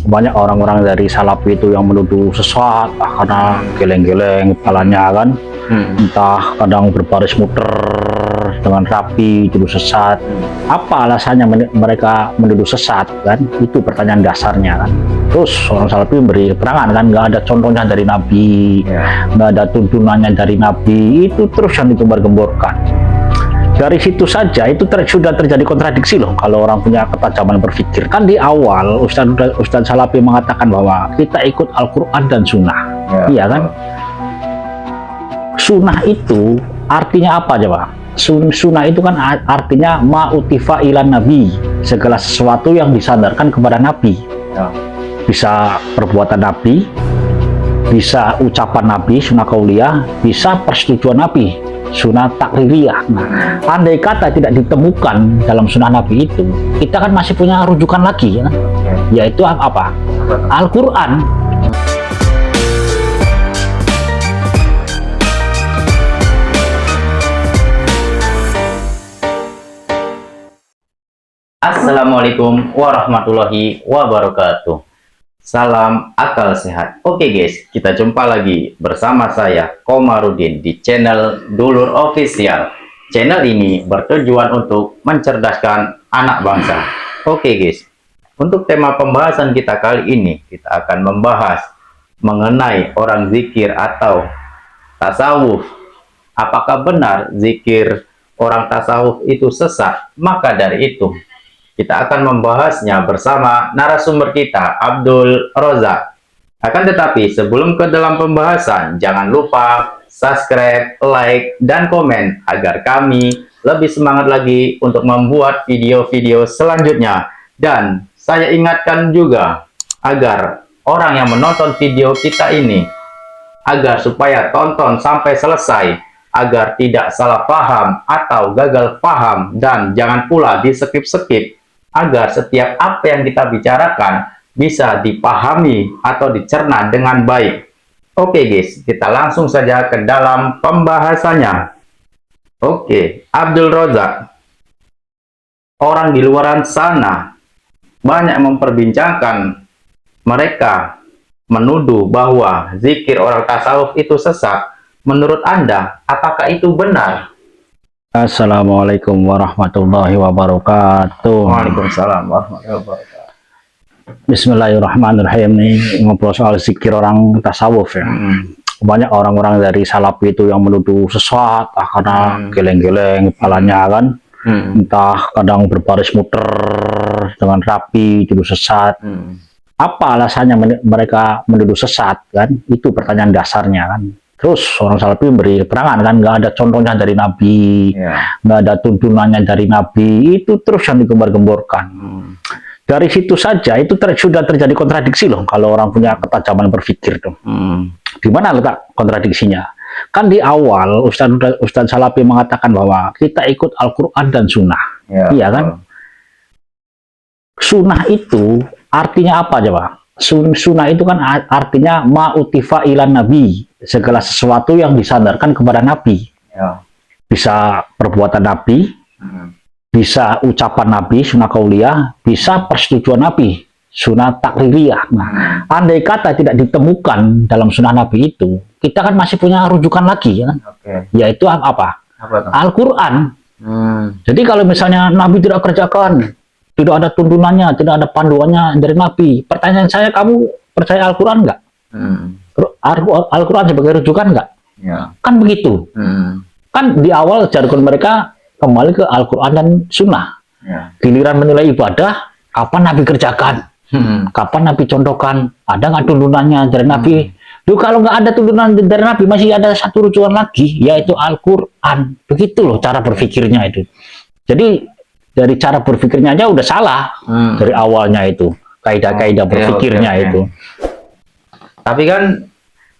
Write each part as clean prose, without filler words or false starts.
Banyak orang-orang dari Salafi itu yang menuduh sesat karena geleng-geleng kepalanya kan, entah kadang berbaris muter dengan rapi itu sesat. Apa alasannya mereka menuduh sesat kan? Itu pertanyaan dasarnya kan. Terus orang Salafi memberi keterangan kan, nggak ada contohnya dari Nabi, nggak ada tuntunannya dari Nabi, itu terus yang digembar-gemborkan. Dari situ saja itu sudah terjadi kontradiksi loh kalau orang punya ketajaman berpikir. Kan di awal Ustadz Salafi mengatakan bahwa kita ikut Al-Quran dan Sunnah, iya kan? Sunnah itu artinya apa coba? Sunnah itu kan artinya ma'utifa ilan Nabi, segala sesuatu yang disandarkan kepada Nabi. Bisa perbuatan Nabi, bisa ucapan Nabi, sunnah qauliyah, bisa persetujuan Nabi, sunnah takririyah. Andai kata tidak ditemukan dalam sunnah Nabi itu, kita kan masih punya rujukan lagi, ya kan? Yaitu apa? Al-Quran. Assalamualaikum warahmatullahi wabarakatuh. Salam akal sehat. Oke guys, kita jumpa lagi bersama saya Komarudin di channel Dulur Official. Channel ini bertujuan untuk mencerdaskan anak bangsa. Oke guys, untuk tema pembahasan kita kali ini, kita akan membahas mengenai orang zikir atau tasawuf. Apakah benar zikir orang tasawuf itu sesat? Maka dari itu kita akan membahasnya bersama narasumber kita, Abdul Rozak. Akan tetapi, sebelum ke dalam pembahasan, jangan lupa subscribe, like, dan komen agar kami lebih semangat lagi untuk membuat video-video selanjutnya. Dan saya ingatkan juga agar orang yang menonton video kita ini, agar supaya tonton sampai selesai, agar tidak salah paham atau gagal paham, dan jangan pula di-skip-skip, agar setiap apa yang kita bicarakan bisa dipahami atau dicerna dengan baik. Oke guys, kita langsung saja ke dalam pembahasannya. Oke, Abdul Rozak. Orang di luaran sana banyak memperbincangkan, mereka menuduh bahwa zikir orang tasawuf itu sesat. Menurut Anda, apakah itu benar? Assalamualaikum warahmatullahi wabarakatuh. Waalaikumsalam warahmatullahi wabarakatuh. Bismillahirrahmanirrahim. Ini ngobrol soal zikir orang tasawuf ya. Banyak orang-orang dari Salafi itu yang menuduh sesat karena geleng-geleng kepalanya kan, entah kadang berbaris muter dengan rapi itu sesat. Apa alasannya mereka menuduh sesat kan? Itu pertanyaan dasarnya kan. Terus orang Salafi memberi keterangan kan, nggak ada contohnya dari Nabi, nggak ada tuntunannya dari Nabi, itu terus yang digembar-gemborkan. Dari situ saja itu sudah terjadi kontradiksi loh kalau orang punya ketajaman berpikir tuh. Di mana letak kontradiksinya? Kan di awal Ustadz Salafi mengatakan bahwa kita ikut Al-Quran dan Sunnah, iya kan? Sunnah itu artinya apa coba? Sunnah itu kan artinya ma'utifa ilan Nabi, segala sesuatu yang disandarkan kepada Nabi. Bisa perbuatan Nabi, bisa ucapan Nabi, sunnah qauliyah, bisa persetujuan Nabi, sunnah takririyah. Andai kata tidak ditemukan dalam sunnah Nabi itu, kita kan masih punya rujukan lagi, ya kan? Yaitu apa? Al-Quran. Jadi kalau misalnya Nabi tidak kerjakan, tidak ada tuntunannya, tidak ada panduannya dari Nabi. Pertanyaan saya, kamu percaya Al-Quran nggak? Al-Quran sebagai rujukan nggak? Kan begitu. Kan di awal jargon mereka kembali ke Al-Quran dan Sunnah. Giliran menilai ibadah, kapan Nabi kerjakan? Kapan Nabi contohkan? Ada nggak tuntunannya dari Nabi? Duh, kalau nggak ada tuntunan dari Nabi, masih ada satu rujukan lagi, yaitu Al-Quran. Begitu loh cara berpikirnya itu. Jadi dari cara berpikirnya aja udah salah dari awalnya itu, kaidah-kaidah berpikirnya itu. Tapi kan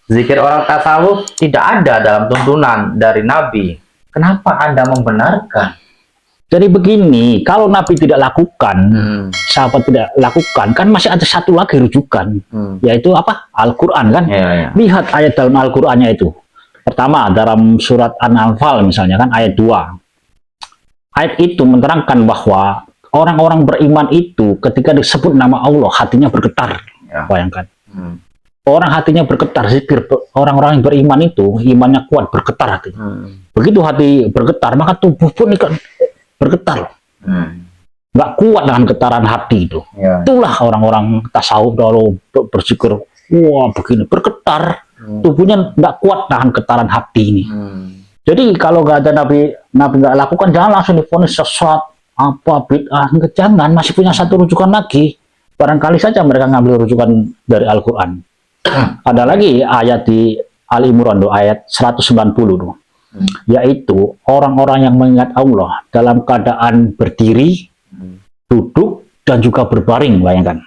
zikir orang tasawuf tidak ada dalam tuntunan dari Nabi. Kenapa Anda membenarkan? Jadi begini, kalau Nabi tidak lakukan, sahabat tidak lakukan, kan masih ada satu lagi rujukan, yaitu apa? Al-Quran kan? Lihat ayat dalam Al-Qurannya itu. Pertama, dalam surat An-Anfal misalnya kan, ayat 2. Ayat itu menerangkan bahwa orang-orang beriman itu ketika disebut nama Allah hatinya bergetar. Ya. Bayangkan. Hmm. Orang hatinya bergetar, zikir. Orang-orang yang beriman itu, imannya kuat, bergetar hatinya. Begitu hati bergetar, maka tubuh pun ikut bergetar. Nggak kuat dengan getaran hati itu. Ya. Itulah orang-orang tasawuf kalau berzikir, wah begini, bergetar. Tubuhnya nggak kuat nahan getaran hati ini. Jadi kalau nggak ada Nabi nggak lakukan, jangan langsung divonis sesat, apa bid'ah, jangan, masih punya satu rujukan lagi. Barangkali saja mereka ngambil rujukan dari Al-Quran. Ada lagi ayat di Al-Imran, ayat 190, yaitu orang-orang yang mengingat Allah dalam keadaan berdiri, duduk, dan juga berbaring, bayangkan.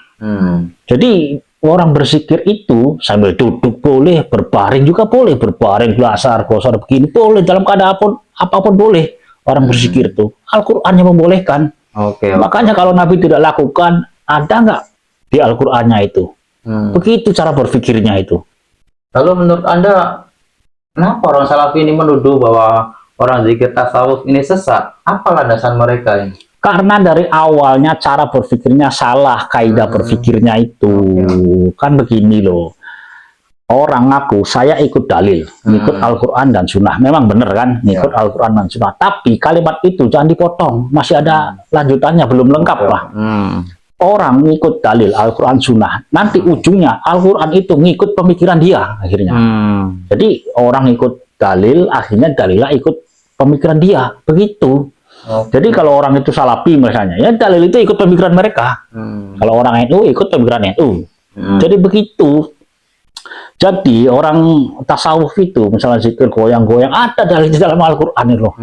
Jadi orang berzikir itu sambil duduk boleh, berbaring juga boleh, berbaring belajar, gosor begini boleh, dalam keadaan apapun boleh. Orang berzikir itu Al-Qur'annya membolehkan. Makanya kalau Nabi tidak lakukan, ada nggak di Al-Qur'annya itu? Begitu cara berpikirnya itu. Lalu menurut Anda, kenapa orang Salafi ini menuduh bahwa orang zikir tasawuf ini sesat? Apa landasan mereka ini? Karena dari awalnya cara berpikirnya salah, kaidah berpikirnya itu. Kan begini loh. Orang ngaku, saya ikut dalil, ikut Al-Quran dan Sunnah. Memang benar kan, ikut Al-Quran dan Sunnah. Tapi kalimat itu jangan dipotong, masih ada lanjutannya, belum lengkap lah. Orang ngikut dalil Al-Quran Sunnah, nanti ujungnya Al-Quran itu ngikut pemikiran dia akhirnya. Jadi orang ikut dalil, akhirnya dalilnya ikut pemikiran dia, begitu. Jadi kalau orang itu Salafi misalnya, ya dalil itu ikut pemikiran mereka. Kalau orang NU ikut pemikiran NU. Jadi begitu. Jadi orang tasawuf itu misalnya zikir goyang-goyang, ada dalil di dalam Al-Quran itu loh.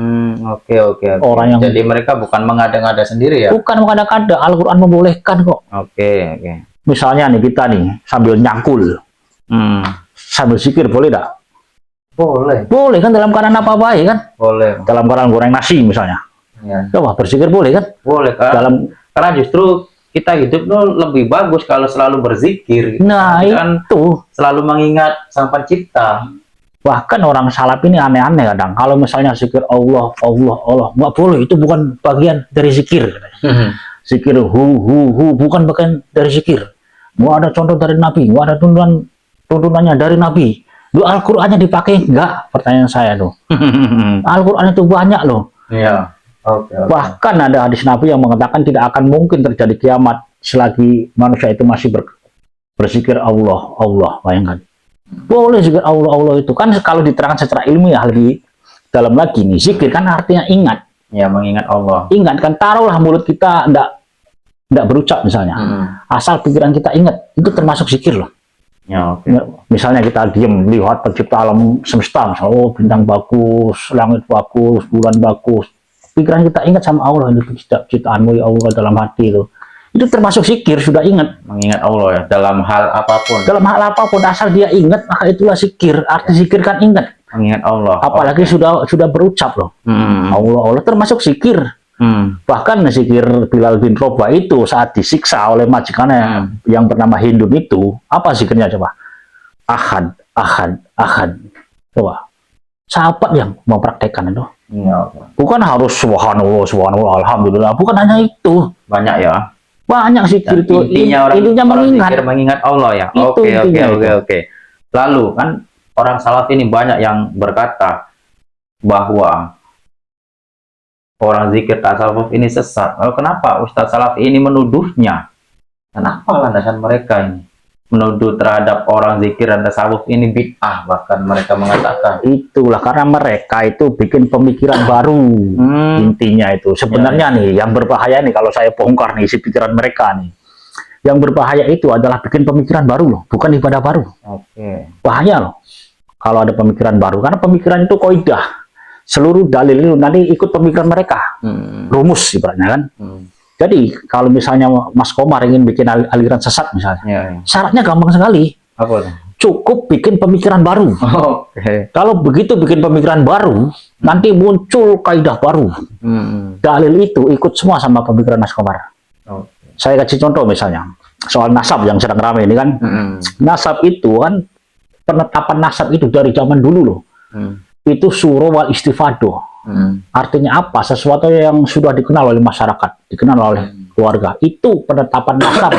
Oke. Orang yang jadi mereka bukan mengada-ngada sendiri ya? Bukan mengada-ngada, Al-Quran membolehkan kok. Oke. Misalnya nih kita nih sambil nyangkul, sambil zikir boleh tidak? Boleh kan, dalam keadaan apa baik kan? Boleh. Dalam keadaan goreng nasi misalnya. Coba berzikir boleh kan? Boleh kan? Karena justru kita hidup tuh lebih bagus kalau selalu berzikir. Nah kita itu. Selalu mengingat Sang Pencipta. Bahkan orang Salafi ini aneh-aneh kadang. Kalau misalnya zikir Allah, nggak boleh. Itu bukan bagian dari zikir. Zikir hu, bukan bagian dari zikir. Nggak ada contoh dari Nabi, nggak ada tuntunannya dari Nabi. Lu Al-Qur'annya dipakai nggak? Pertanyaan saya tuh. Al-Qur'an itu banyak loh. Iya. Bahkan ada hadis Nabi yang mengatakan tidak akan mungkin terjadi kiamat selagi manusia itu masih berzikir Allah. Bayangkan. Boleh zikir Allah itu. Kan kalau diterangkan secara ilmiah lebih dalam lagi nih. Zikir kan artinya ingat. Ya, mengingat Allah. Ingat kan, taruhlah mulut kita tidak berucap misalnya. Asal pikiran kita ingat, itu termasuk zikir loh. Ya, misalnya kita diam lihat pencipta alam semesta, misalnya, oh bintang bagus, langit bagus, bulan bagus. Pikiran kita ingat sama Allah, itu ciptaanmu ya Allah dalam hati itu termasuk zikir, sudah ingat. Mengingat Allah ya, dalam hal apapun. Dalam hal apapun, asal dia ingat, maka itulah zikir. Arti zikir kan ingat. Mengingat Allah. Apalagi sudah berucap loh. Allah termasuk zikir. Bahkan zikir Bilal bin Rabah itu saat disiksa oleh majikannya yang bernama Hindun itu, apa zikirnya coba? Ahad. Coba. Sahabat yang mempraktekkan itu. Bukan harus subhanallah, alhamdulillah. Bukan hanya itu. Banyak ya. Banyak zikir itu. Intinya mengingat. Mengingat Allah ya. Oke. Lalu kan orang Salafi ini banyak yang berkata bahwa orang zikir tasawuf ini sesat. Lalu kenapa Ustadz Salafi ini menuduhnya? Kenapa landasan mereka ini menuduh terhadap orang zikir dan tasawuf ini bid'ah, bahkan mereka mengatakan? Itulah karena mereka itu bikin pemikiran baru. Intinya itu sebenarnya nih yang berbahaya nih, kalau saya bongkar nih isi pikiran mereka nih, yang berbahaya itu adalah bikin pemikiran baru loh, bukan ibadah baru. Bahaya loh kalau ada pemikiran baru, karena pemikiran itu kaidah, seluruh dalil itu nanti ikut pemikiran mereka, rumus ibaratnya kan. Jadi kalau misalnya Mas Komar ingin bikin aliran sesat misalnya, syaratnya gampang sekali. Apa? Cukup bikin pemikiran baru. Kalau begitu bikin pemikiran baru, nanti muncul kaidah baru. Dalil itu ikut semua sama pemikiran Mas Komar. Saya kasih contoh misalnya soal nasab yang sedang ramai ini kan. Nasab itu kan, penetapan nasab itu dari zaman dulu loh. Itu suruh wal istifadoh. Artinya apa? Sesuatu yang sudah dikenal oleh masyarakat, dikenal oleh keluarga. Itu penetapan nasab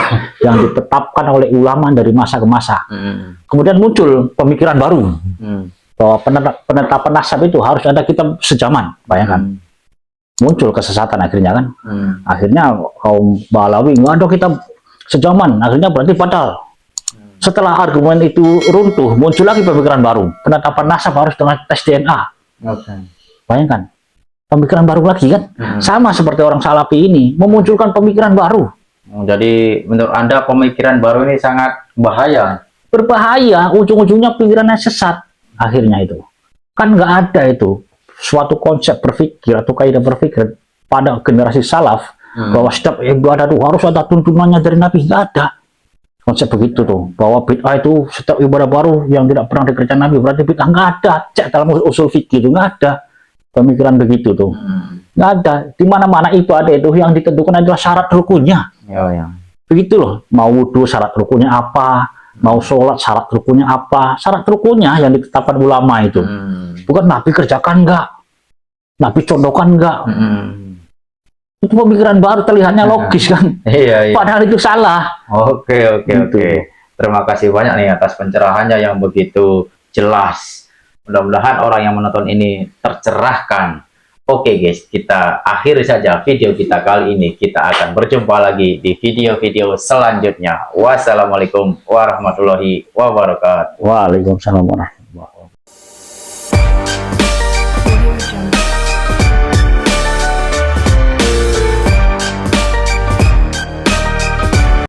yang ditetapkan oleh ulama dari masa ke masa. Kemudian muncul pemikiran baru bahwa penetapan nasab itu harus ada kitab sejaman. Bayangkan, muncul kesesatan akhirnya kan. Akhirnya kaum Balawi nggak ada kitab sejaman, akhirnya berarti batal. Setelah argumen itu runtuh, muncul lagi pemikiran baru. Penetapan nasab harus dengan tes DNA. Bayangkan, pemikiran baru lagi kan. Sama seperti orang Salafi ini, memunculkan pemikiran baru. Jadi menurut Anda pemikiran baru ini sangat bahaya? Berbahaya, ujung-ujungnya pikirannya sesat. Akhirnya itu. Kan nggak ada itu suatu konsep berpikir atau kaidah berpikir pada generasi salaf bahwa setiap ibadah itu harus ada tuntunannya dari Nabi. Nggak ada konsep begitu tuh, bahwa bid'ah itu setiap ibadah baru yang tidak pernah dikerjakan Nabi berarti bid'ah. Nggak ada. Cek dalam usul fikih itu nggak ada pemikiran begitu tuh. Nggak ada. Di mana-mana itu ada itu yang ditentukan adalah syarat rukunnya. Begitu loh. Mau wudhu syarat rukunnya apa, mau sholat syarat rukunnya apa, syarat rukunnya yang ditetapkan ulama itu. Bukan Nabi kerjakan nggak, Nabi contohkan nggak. Itu pemikiran baru, terlihatnya logis kan. Padahal itu salah. Oke. Terima kasih banyak nih atas pencerahannya yang begitu jelas. Mudah-mudahan orang yang menonton ini tercerahkan. Oke guys, kita akhiri saja video kita kali ini. Kita akan berjumpa lagi di video-video selanjutnya. Wassalamualaikum warahmatullahi wabarakatuh. Waalaikumsalam warahmatullahi wabarakatuh.